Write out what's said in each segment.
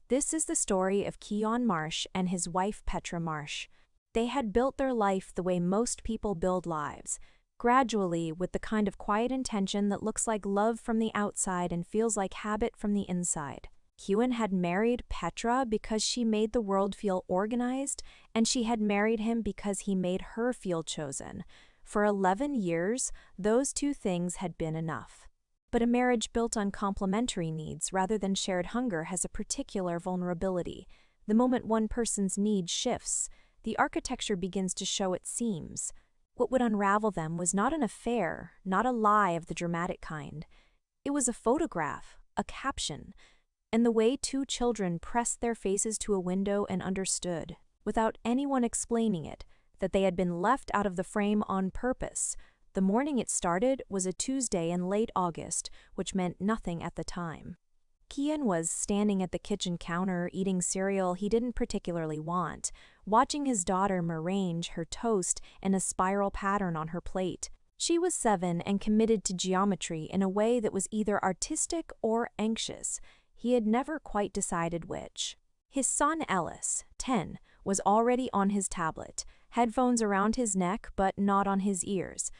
This is the story of Keon Marsh and his wife Petra Marsh. They had built their life the way most people build lives, gradually with the kind of quiet intention that looks like love from the outside and feels like habit from the inside. Keon had married Petra because she made the world feel organized, and she had married him because he made her feel chosen. For 11 years, those two things had been enough. But a marriage built on complementary needs rather than shared hunger has a particular vulnerability. The moment one person's need shifts, the architecture begins to show its seams. What would unravel them was not an affair, not a lie of the dramatic kind. It was a photograph, a caption, and the way two children pressed their faces to a window and understood, without anyone explaining it, that they had been left out of the frame on purpose. The morning it started was a Tuesday in late August, which meant nothing at the time. Keon was standing at the kitchen counter eating cereal he didn't particularly want, watching his daughter arrange her toast in a spiral pattern on her plate. She was 7 and committed to geometry in a way that was either artistic or anxious. He had never quite decided which. His son Ellis, 10, was already on his tablet, headphones around his neck but not on his ears.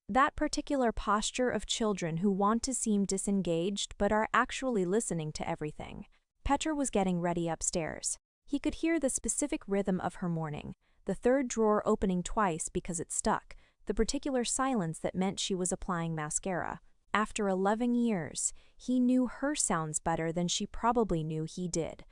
That particular posture of children who want to seem disengaged but are actually listening to everything. Petra was getting ready upstairs. He could hear the specific rhythm of her morning, the third drawer opening twice because it stuck, the particular silence that meant she was applying mascara. After 11 years, he knew her sounds better than she probably knew he did.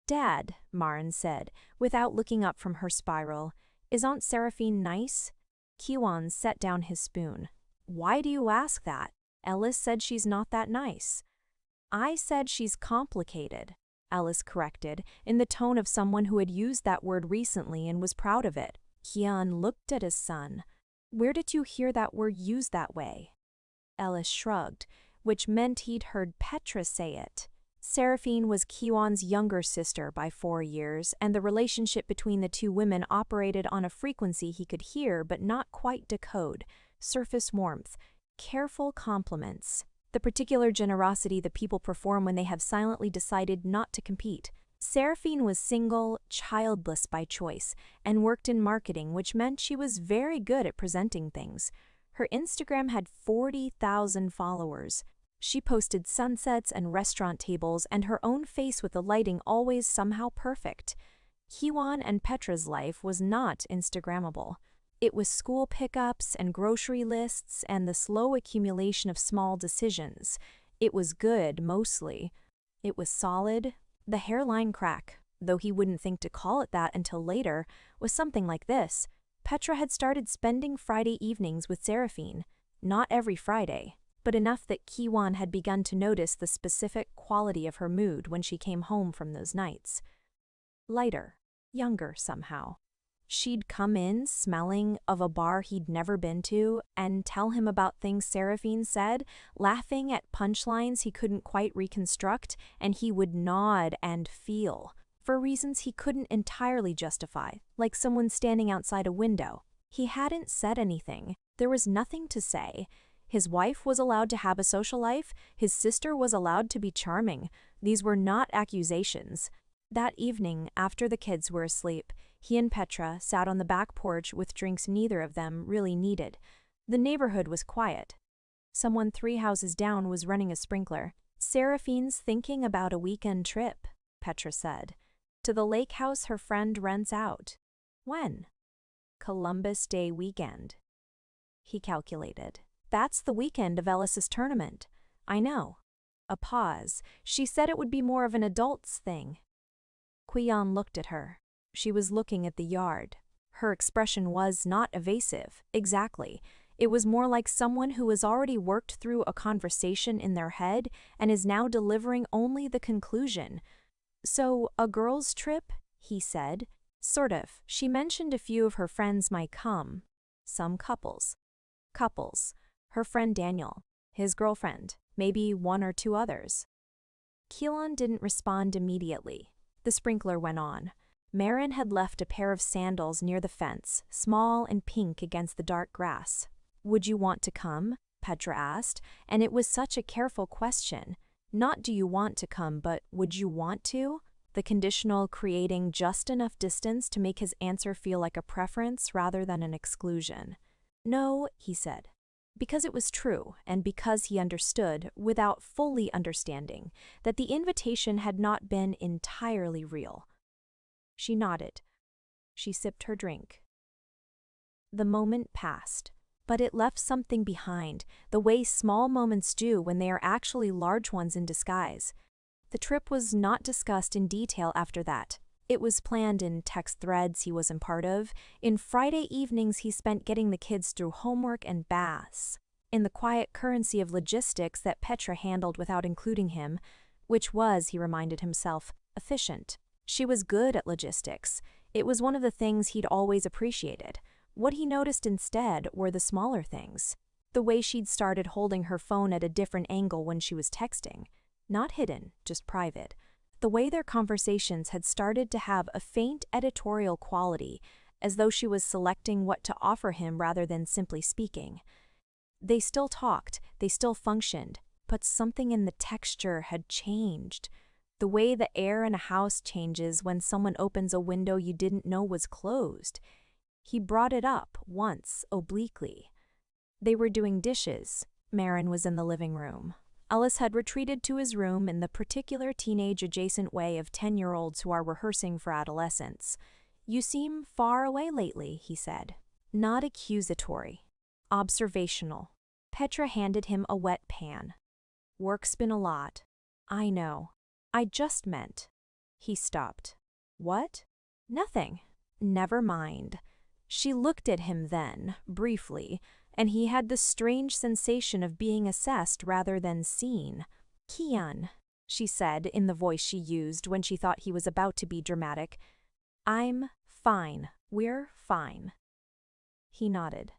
"Dad," Maren said, without looking up from her spiral, "is Aunt Seraphine nice?" Keon set down his spoon. "Why do you ask that? Ellis said she's not that nice." "I said she's complicated," Ellis corrected, in the tone of someone who had used that word recently and was proud of it. Keon looked at his son. "Where did you hear that word used that way?" Ellis shrugged, which meant he'd heard Petra say it. Seraphine was Keon's younger sister by 4 years, and the relationship between the two women operated on a frequency he could hear but not quite decode. Surface warmth, careful compliments, the particular generosity the people perform when they have silently decided not to compete. Seraphine was single, childless by choice, and worked in marketing, which meant she was very good at presenting things. Her Instagram had 40,000 followers. She posted sunsets and restaurant tables and her own face with the lighting always somehow perfect. Keon and Petra's life was not Instagrammable. It was school pickups and grocery lists and the slow accumulation of small decisions. It was good, mostly. It was solid. The hairline crack, though he wouldn't think to call it that until later, was something like this. Petra had started spending Friday evenings with Seraphine. Not every Friday, but enough that Keon had begun to notice the specific quality of her mood when she came home from those nights. Lighter, younger somehow. She'd come in smelling of a bar he'd never been to and tell him about things Seraphine said, laughing at punchlines he couldn't quite reconstruct, and he would nod and feel, for reasons he couldn't entirely justify, like someone standing outside a window. He hadn't said anything. There was nothing to say. His wife was allowed to have a social life. His sister was allowed to be charming. These were not accusations. That evening, after the kids were asleep, he and Petra sat on the back porch with drinks neither of them really needed. The neighborhood was quiet. Someone 3 houses down was running a sprinkler. "Seraphine's thinking about a weekend trip," Petra said. "To the lake house her friend rents out." "When?" "Columbus Day weekend." He calculated. "That's the weekend of Ellis's tournament." "I know." A pause. "She said it would be more of an adults thing." Keon looked at her. She was looking at the yard. Her expression was not evasive, exactly. It was more like someone who has already worked through a conversation in their head and is now delivering only the conclusion. "So, a girls' trip?" he said. "Sort of. She mentioned a few of her friends might come. Some couples." "Couples. Her friend Daniel. His girlfriend. Maybe 1 or 2 others." Keon didn't respond immediately. The sprinkler went on. Maren had left a pair of sandals near the fence, small and pink against the dark grass. "Would you want to come?" Petra asked, and it was such a careful question. Not do you want to come, but would you want to? the conditional creating just enough distance to make his answer feel like a preference rather than an exclusion. No, he said. Because it was true, and because he understood, without fully understanding, that the invitation had not been entirely real. She nodded. She sipped her drink. The moment passed, but it left something behind, the way small moments do when they are actually large ones in disguise. The trip was not discussed in detail after that. It was planned in text threads he wasn't part of, in Friday evenings he spent getting the kids through homework and baths, in the quiet currency of logistics that Petra handled without including him, which was, he reminded himself, efficient. She was good at logistics. It was one of the things he'd always appreciated. What he noticed instead were the smaller things. The way she'd started holding her phone at a different angle when she was texting. Not hidden, just private. The way their conversations had started to have a faint editorial quality, as though she was selecting what to offer him rather than simply speaking. They still talked, they still functioned, but something in the texture had changed. The way the air in a house changes when someone opens a window you didn't know was closed. He brought it up once, obliquely. They were doing dishes. Marin was in the living room. Ellis had retreated to his room in the particular teenage-adjacent way of 10-year-olds who are rehearsing for adolescence. "You seem far away lately," he said. Not accusatory. Observational. Petra handed him a wet pan. "Work's been a lot." "I know. I just meant." He stopped. "What?" "Nothing." "Never mind." She looked at him then, briefly, and he had the strange sensation of being assessed rather than seen. "Kian," she said in the voice she used when she thought he was about to be dramatic. "I'm fine. We're fine." He nodded.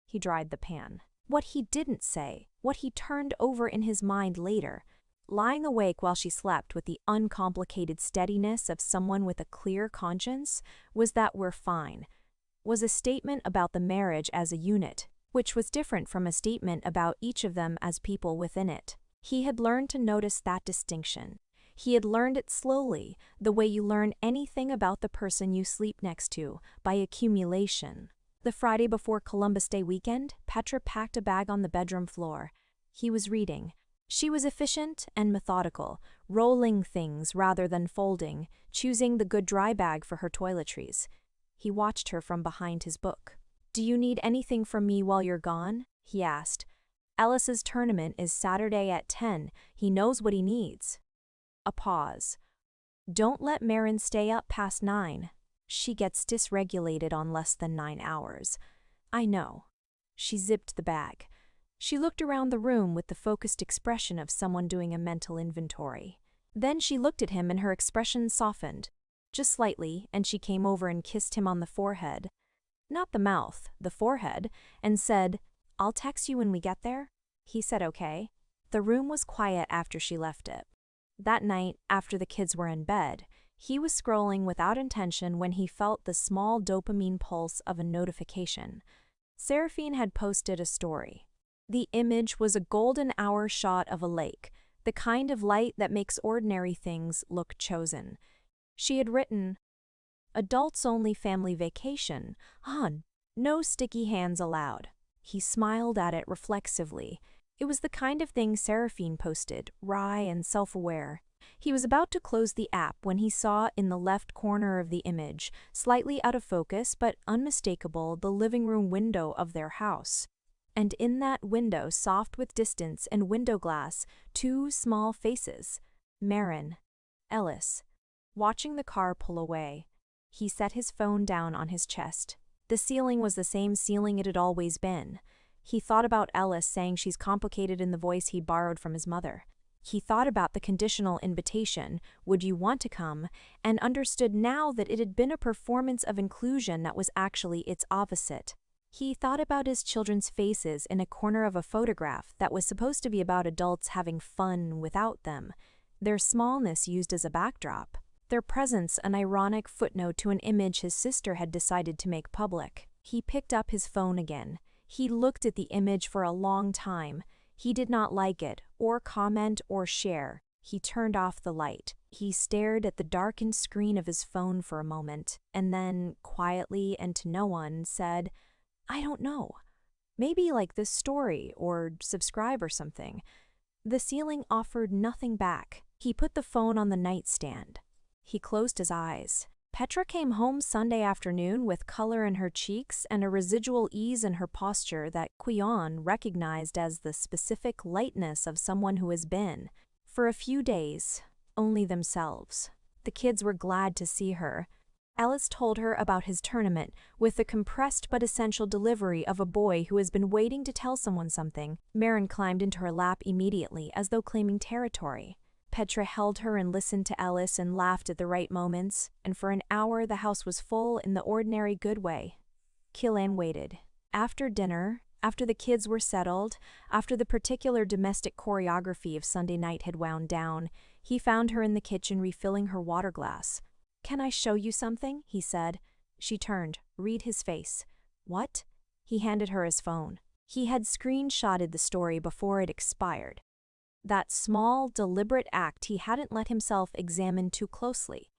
He dried the pan. What he didn't say, what he turned over in his mind later, lying awake while she slept with the uncomplicated steadiness of someone with a clear conscience, was that "we're fine," was a statement about the marriage as a unit, which was different from a statement about each of them as people within it. He had learned to notice that distinction. He had learned it slowly, the way you learn anything about the person you sleep next to, by accumulation. The Friday before Columbus Day weekend, Petra packed a bag on the bedroom floor. He was reading. She was efficient and methodical, rolling things rather than folding, choosing the good dry bag for her toiletries. He watched her from behind his book. "Do you need anything from me while you're gone?" he asked. "Ellis's tournament is Saturday at 10. He knows what he needs." A pause. "Don't let Marin stay up past 9. She gets dysregulated on less than 9 hours. "I know." She zipped the bag. She looked around the room with the focused expression of someone doing a mental inventory. Then she looked at him and her expression softened. Just slightly, and she came over and kissed him on the forehead. Not the mouth, the forehead, and said, "I'll text you when we get there." He said okay. The room was quiet after she left it. That night, after the kids were in bed, he was scrolling without intention when he felt the small dopamine pulse of a notification. Seraphine had posted a story. The image was a golden hour shot of a lake, the kind of light that makes ordinary things look chosen. She had written, "Adults-only family vacation. No sticky hands allowed." He smiled at it reflexively. It was the kind of thing Seraphine posted, wry and self-aware. He was about to close the app when he saw in the left corner of the image, slightly out of focus but unmistakable, the living room window of their house. And in that window, soft with distance and window glass, 2 small faces. Marin. Ellis. Watching the car pull away, he set his phone down on his chest. The ceiling was the same ceiling it had always been. He thought about Ellis saying she's complicated in the voice he'd borrowed from his mother. He thought about the conditional invitation, "Would you want to come?" and understood now that it had been a performance of inclusion that was actually its opposite. He thought about his children's faces in a corner of a photograph that was supposed to be about adults having fun without them, their smallness used as a backdrop, their presence an ironic footnote to an image his sister had decided to make public. He picked up his phone again. He looked at the image for a long time. He did not like it, or comment, or share. He turned off the light. He stared at the darkened screen of his phone for a moment, and then, quietly and to no one, said, "I don't know. Maybe like this story, or subscribe or something." The ceiling offered nothing back. He put the phone on the nightstand. He closed his eyes. Petra came home Sunday afternoon with color in her cheeks and a residual ease in her posture that Quion recognized as the specific lightness of someone who has been, for a few days, only themselves. The kids were glad to see her. Ellis told her about his tournament with the compressed but essential delivery of a boy who has been waiting to tell someone something. Marin climbed into her lap immediately, as though claiming territory. Petra held her and listened to Ellis and laughed at the right moments, and for an hour the house was full in the ordinary good way. Killian waited. After dinner, after the kids were settled, after the particular domestic choreography of Sunday night had wound down, he found her in the kitchen refilling her water glass. "Can I show you something?" he said. She turned, read his face. "What?" He handed her his phone. He had screenshotted the story before it expired. That small, deliberate act he hadn't let himself examine too closely.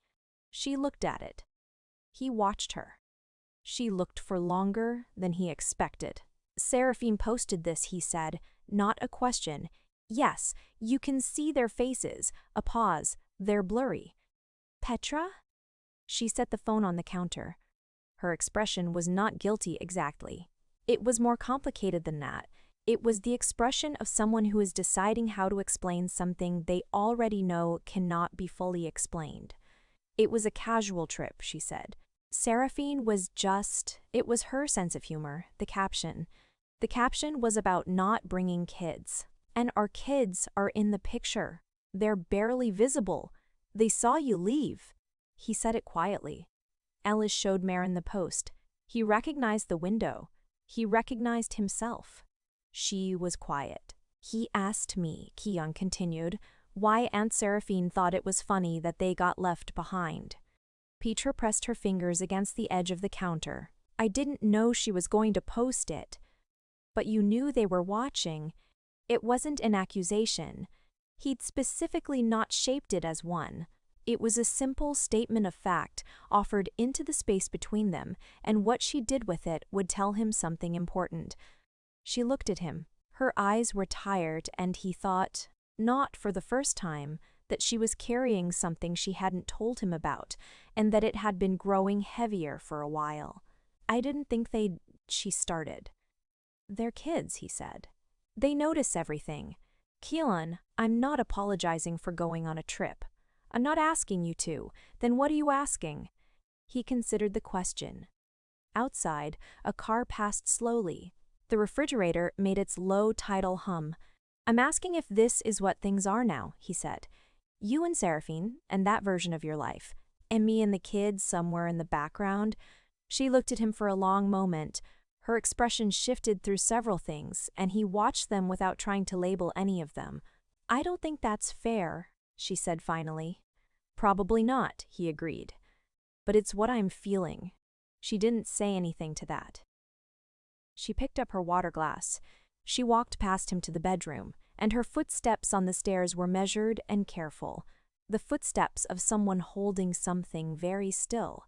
She looked at it. He watched her. She looked for longer than he expected. "Seraphine posted this," he said, not a question. "Yes, you can see their faces." A pause. "They're blurry." "Petra?" She set the phone on the counter. Her expression was not guilty exactly. It was more complicated than that. It was the expression of someone who is deciding how to explain something they already know cannot be fully explained. "It was a casual trip," she said. Seraphine was it was her sense of humor, the caption. The caption was about not bringing kids. And our kids are in the picture. They're barely visible. They saw you leave. He said it quietly. Ellis showed Marin the post. He recognized the window. He recognized himself. She was quiet. "He asked me," Kiyoung continued, "why Aunt Seraphine thought it was funny that they got left behind." Petra pressed her fingers against the edge of the counter. "I didn't know she was going to post it." "But you knew they were watching." It wasn't an accusation. He'd specifically not shaped it as one. It was a simple statement of fact, offered into the space between them, and what she did with it would tell him something important. She looked at him. Her eyes were tired, and he thought, not for the first time, that she was carrying something she hadn't told him about, and that it had been growing heavier for a while. "I didn't think they'd," she started. "They're kids," he said. "They notice everything. Keelan, I'm not apologizing for going on a trip. I'm not asking you to. Then what are you asking?" He considered the question. Outside, a car passed slowly. The refrigerator made its low tidal hum. "I'm asking if this is what things are now," he said. "You and Seraphine, and that version of your life, and me and the kids somewhere in the background." She looked at him for a long moment. Her expression shifted through several things, and he watched them without trying to label any of them. "I don't think that's fair," she said finally. "Probably not," he agreed. "But it's what I'm feeling." She didn't say anything to that. She picked up her water glass. She walked past him to the bedroom, and her footsteps on the stairs were measured and careful, the footsteps of someone holding something very still.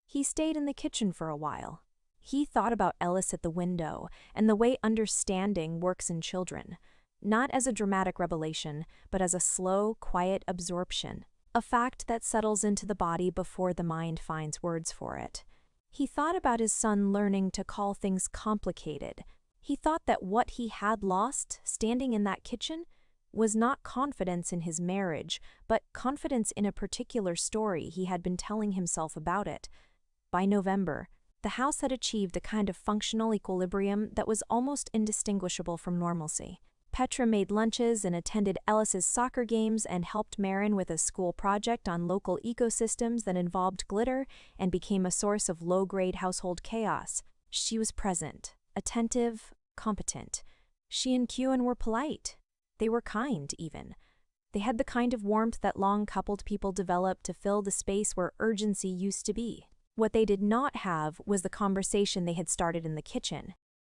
He stayed in the kitchen for a while. He thought about Ellis at the window and the way understanding works in children, not as a dramatic revelation, but as a slow, quiet absorption, a fact that settles into the body before the mind finds words for it. He thought about his son learning to call things complicated. He thought that what he had lost, standing in that kitchen, was not confidence in his marriage, but confidence in a particular story he had been telling himself about it. By November, the house had achieved a kind of functional equilibrium that was almost indistinguishable from normalcy. Petra made lunches and attended Ellis's soccer games and helped Marin with a school project on local ecosystems that involved glitter and became a source of low-grade household chaos. She was present, attentive, competent. She and Kewen were polite. They were kind, even. They had the kind of warmth that long-coupled people develop to fill the space where urgency used to be. What they did not have was the conversation they had started in the kitchen.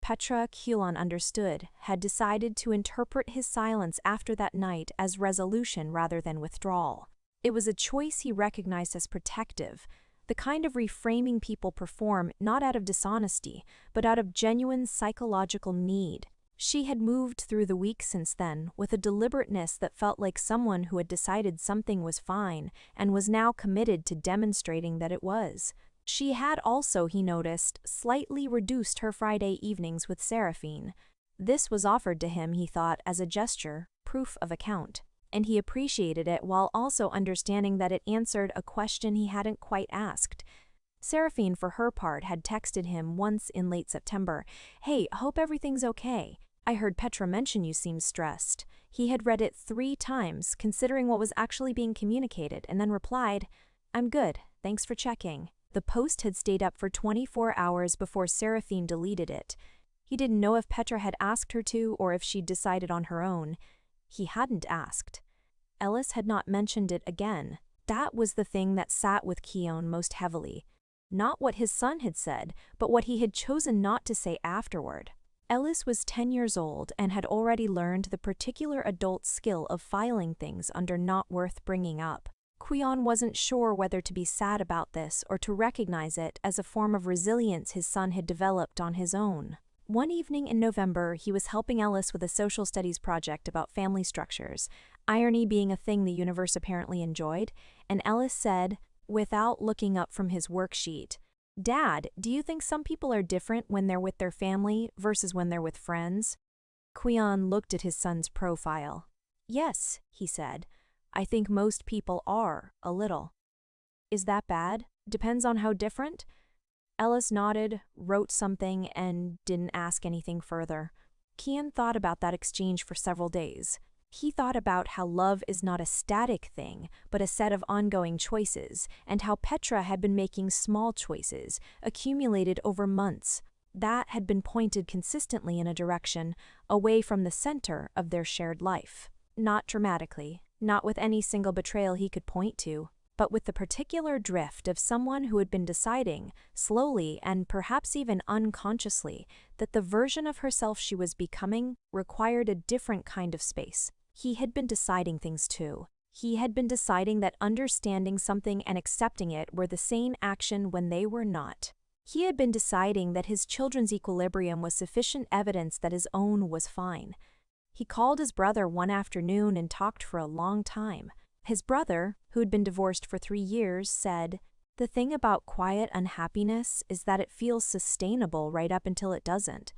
Petra Kulon understood, had decided to interpret his silence after that night as resolution rather than withdrawal. It was a choice he recognized as protective, the kind of reframing people perform not out of dishonesty, but out of genuine psychological need. She had moved through the week since then with a deliberateness that felt like someone who had decided something was fine and was now committed to demonstrating that it was. She had also, he noticed, slightly reduced her Friday evenings with Seraphine. This was offered to him, he thought, as a gesture, proof of account, and he appreciated it while also understanding that it answered a question he hadn't quite asked. Seraphine, for her part, had texted him once in late September, "Hey, hope everything's okay. I heard Petra mention you seemed stressed." He had read it 3 times, considering what was actually being communicated, and then replied, "I'm good, thanks for checking." The post had stayed up for 24 hours before Seraphine deleted it. He didn't know if Petra had asked her to or if she'd decided on her own. He hadn't asked. Ellis had not mentioned it again. That was the thing that sat with Keon most heavily. Not what his son had said, but what he had chosen not to say afterward. Ellis was 10 years old and had already learned the particular adult skill of filing things under not worth bringing up. Keon wasn't sure whether to be sad about this or to recognize it as a form of resilience his son had developed on his own. One evening in November, he was helping Ellis with a social studies project about family structures, irony being a thing the universe apparently enjoyed, and Ellis said, without looking up from his worksheet, "Dad, do you think some people are different when they're with their family versus when they're with friends?" Keon looked at his son's profile. "Yes," he said. "I think most people are, a little." "Is that bad? Depends on how different?" Ellis nodded, wrote something, and didn't ask anything further. Keon thought about that exchange for several days. He thought about how love is not a static thing, but a set of ongoing choices, and how Petra had been making small choices, accumulated over months, that had been pointed consistently in a direction, away from the center of their shared life. Not dramatically, not with any single betrayal he could point to, but with the particular drift of someone who had been deciding, slowly and perhaps even unconsciously, that the version of herself she was becoming required a different kind of space. He had been deciding things too. He had been deciding that understanding something and accepting it were the same action when they were not. He had been deciding that his children's equilibrium was sufficient evidence that his own was fine. He called his brother one afternoon and talked for a long time. His brother, who had been divorced for 3 years, said, "The thing about quiet unhappiness is that it feels sustainable right up until it doesn't."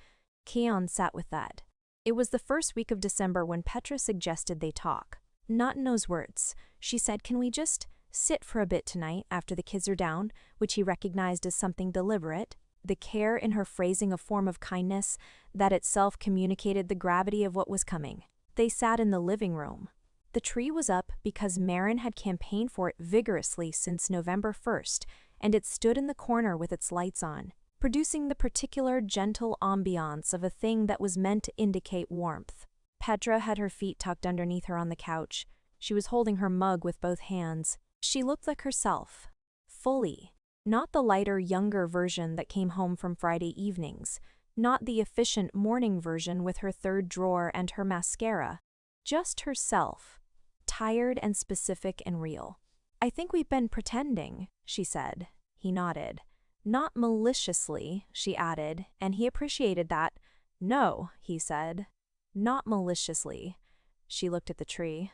Keon sat with that. It was the first week of December when Petra suggested they talk. Not in those words. She said, "Can we just sit for a bit tonight after the kids are down," which he recognized as something deliberate. The care in her phrasing a form of kindness that itself communicated the gravity of what was coming. They sat in the living room. The tree was up because Marin had campaigned for it vigorously since November 1st, and it stood in the corner with its lights on, producing the particular gentle ambiance of a thing that was meant to indicate warmth. Petra had her feet tucked underneath her on the couch. She was holding her mug with both hands. She looked like herself, fully. Not the lighter, younger version that came home from Friday evenings, not the efficient morning version with her 3rd drawer and her mascara, just herself, tired and specific and real. "I think we've been pretending," she said. He nodded. "Not maliciously," she added, and he appreciated that. "No," he said. "Not maliciously." She looked at the tree.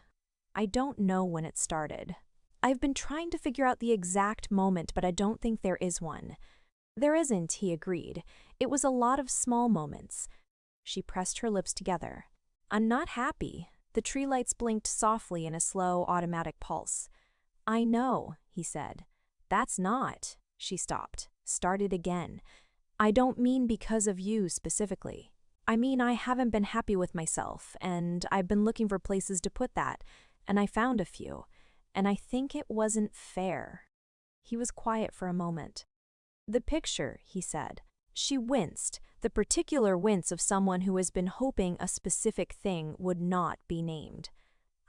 "I don't know when it started. I've been trying to figure out the exact moment, but I don't think there is one." "There isn't," he agreed. "It was a lot of small moments." She pressed her lips together. "I'm not happy." The tree lights blinked softly in a slow, automatic pulse. "I know," he said. "That's not." She stopped, started again. "I don't mean because of you specifically. I mean I haven't been happy with myself, and I've been looking for places to put that, and I found a few. And I think it wasn't fair." He was quiet for a moment. "The picture," he said. She winced, the particular wince of someone who has been hoping a specific thing would not be named.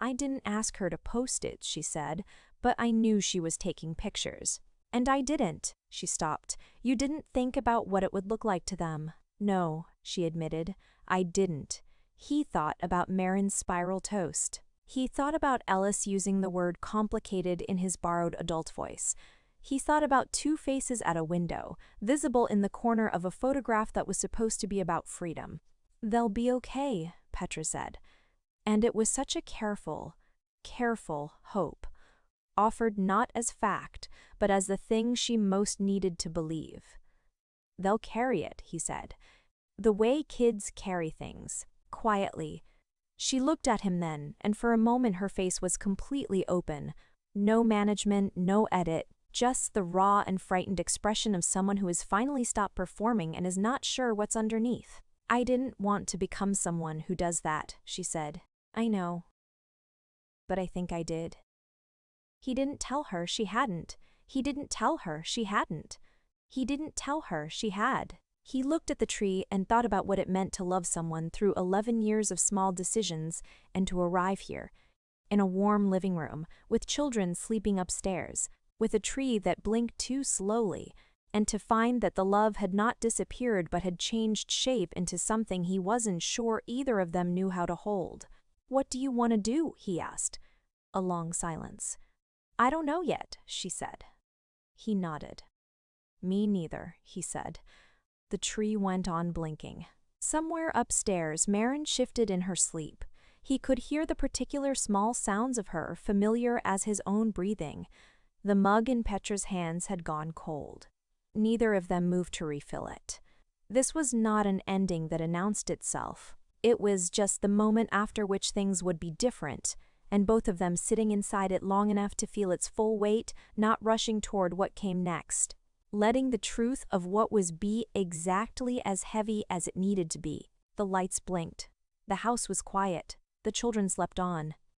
"I didn't ask her to post it," she said, "but I knew she was taking pictures." "And I didn't." She stopped. "You didn't think about what it would look like to them." No, she admitted, I didn't. He thought about Marin's spiral toast. He thought about Ellis using the word complicated in his borrowed adult voice. He thought about two faces at a window, visible in the corner of a photograph that was supposed to be about freedom. They'll be okay, Petra said. And it was such a careful hope, offered not as fact, but as the thing she most needed to believe. They'll carry it, he said. The way kids carry things, quietly. She looked at him then, and for a moment her face was completely open. No management, no edit, just the raw and frightened expression of someone who has finally stopped performing and is not sure what's underneath. I didn't want to become someone who does that, she said. I know. But I think I did. He didn't tell her she hadn't. He didn't tell her she hadn't. He didn't tell her she had. He looked at the tree and thought about what it meant to love someone through 11 years of small decisions and to arrive here, in a warm living room, with children sleeping upstairs, with a tree that blinked too slowly, and to find that the love had not disappeared but had changed shape into something he wasn't sure either of them knew how to hold. What do you want to do? He asked. A long silence. I don't know yet, she said. He nodded. Me neither, he said. The tree went on blinking. Somewhere upstairs, Marin shifted in her sleep. He could hear the particular small sounds of her, familiar as his own breathing. The mug in Petra's hands had gone cold. Neither of them moved to refill it. This was not an ending that announced itself. It was just the moment after which things would be different, and both of them sitting inside it long enough to feel its full weight, not rushing toward what came next. Letting the truth of what was be exactly as heavy as it needed to be. The lights blinked. The house was quiet. The children slept on.